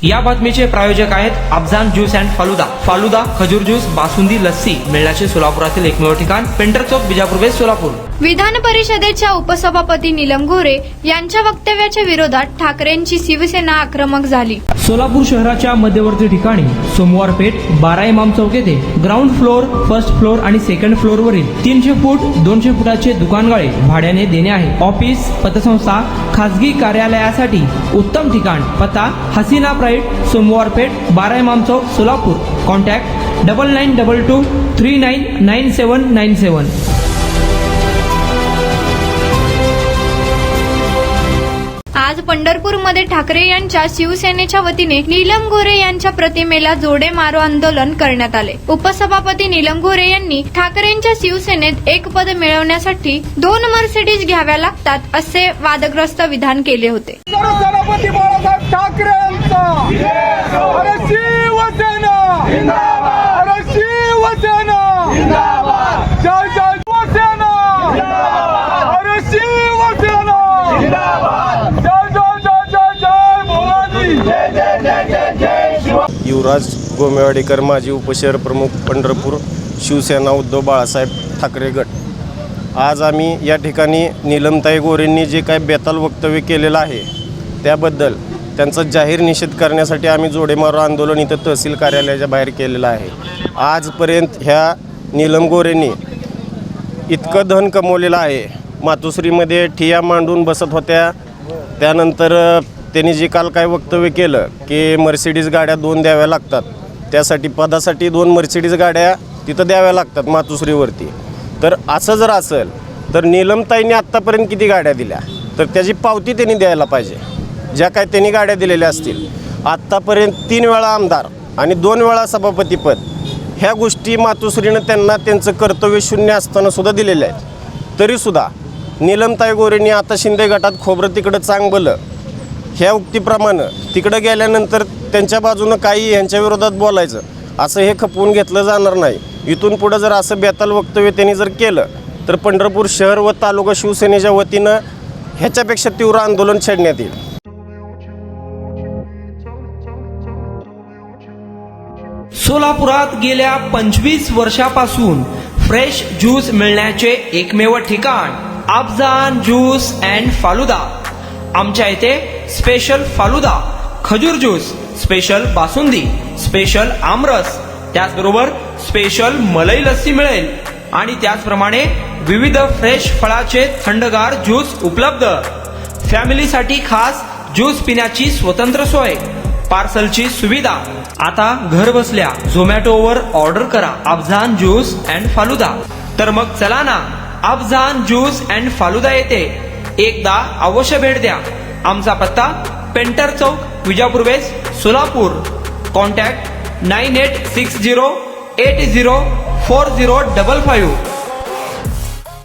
या बातमीचे प्रायोजक आहेत अफजान ज्यूस अँड फालुदा। फालुदा, खजूर ज्यूस, बासुंदी, लस्सी मिळण्याचे सोलापुरातील एकमेव ठिकाण, पेंटर चौक, बिजापूर वेस्ट, सोलापूर। विधान परिषदेच्या उपसभापती नीलम गोरे यांच्या वक्तव्याच्या विरोधात ठाकरेंची शिवसेना आक्रमक झाली। सोलापूर शहराच्या मध्यवर्ती ठिकाणी सोमवार पेठ 12 इमाम चौक येथे ग्राउंड फ्लोर, फर्स्ट फ्लोर आणि सेकंड फ्लोर वरील 300 फूट 200 फुटाचे दुकानगाळे भाड्याने देणे आहे। ऑफिस, पतसंस्था, खासगी कार्यालयासाठी उत्तम ठिकाण। पत्ता हसीना प्राइड, सोमवार पेठ 12 इमाम चौक, सोलापूर। कॉन्टॅक्ट 9922399797। आज पंढरपूरमध्ये ठाकरे यांच्या शिवसेनेच्या वतीने नीलम गोरे यांच्या प्रतिमेला जोडे मारो आंदोलन करण्यात आले। उपसभापती नीलम गोरे यांनी ठाकरेंच्या शिवसेनेत एक पद मिळवण्यासाठी 2 मर्सिडीज घ्याव्या लागतात असे वादग्रस्त विधान केले होते। सभापती बाळासाहेब ठाकरेंचा अरे शिवसेना जिंदाबाद, अरे शिवसेना जिंदाबाद, जय जय शिवसेना जिंदाबाद, अरे शिवसेना जिंदाबाद, जय जय जय जय जय भवानी, जय जय जय जय जय शिव। युवराज गोमेवाडीकर, माजी उपशहर प्रमुख, पंढरपूर, शिवसेना उद्धव बाळासाहेब ठाकरे गट। आज आम्ही या ठिकाणी नीलमताई गोरेंनी जे काही बेताल वक्तव्य केलेलं आहे त्याबद्दल त्यांचा जाहीर निषेध करण्यासाठी आम्ही जोडेमारो आंदोलन इथं तहसील कार्यालयाच्या बाहेर केलेलं आहे। आजपर्यंत ह्या नीलम गोरेंनी इतकं धन कमवलेलं आहे। मातोश्रीमध्ये ठिया मांडून बसत होत्या, त्यानंतर त्यांनी जे काल काय वक्तव्य केलं की मर्सिडीज गाड्या 2 द्याव्या लागतात, त्यासाठी पदासाठी 2 मर्सिडीज गाड्या तिथं द्याव्या लागतात मातोश्रीवरती। तर असं जर असेल तर नीलमताईंनी आत्तापर्यंत किती गाड्या दिल्या तर त्याची पावती त्यांनी द्यायला पाहिजे। ज्या काय त्यांनी गाड्या दिलेल्या असतील, आत्तापर्यंत 3 वेळा आमदार आणि 2 वेळा सभापतीपद, ह्या गोष्टी मातोश्रीनं त्यांना त्यांचं कर्तव्य शून्य असताना सुद्धा दिलेल्या आहेत। तरीसुद्धा नीलमताई गोरेंनी आता शिंदे गटात खोबरं तिकडं चांगलं ह्या उक्तीप्रमाणे तिकडं गेल्यानंतर त्यांच्या बाजूनं काही यांच्या विरोधात बोलायचं असं हे खपवून घेतलं जाणार नाही। इथून पुढं जर असं बेताल वक्तव्य त्यांनी जर केलं तर पंढरपूर शहर व तालुका शिवसेनेच्या वतीनं ह्याच्यापेक्षा तीव्र आंदोलन छेडण्यात येईल। सोलापुरात गेल्या 25 वर्षापासून फ्रेश ज्यूस मिळण्याचे एकमेव ठिकाण अफजान ज्यूस अँड फालुदा। आमच्या इथे स्पेशल फालुदा, खजूर ज्यूस, स्पेशल बासुंदी, स्पेशल आमरस, त्याचबरोबर स्पेशल मलाई लस्सी मिळेल आणि त्याचप्रमाणे विविध फ्रेश फळाचे थंडगार ज्यूस उपलब्ध। फॅमिलीसाठी खास ज्यूस पिण्याची स्वतंत्र सोय, पार्सलची सुविधा। आता घर बसल्या झोमॅटोवर ऑर्डर करा अफजान ज्यूस अँड फालुदा। तर मग चला ना, अफजान ज्यूस अँड फालुदा येथे एकदा अवश्य भेट द्या। आमचा पत्ता पेंटर चौक, बिजापूर वेस्ट, सोलापूर। कॉन्टॅक्ट 9860804055।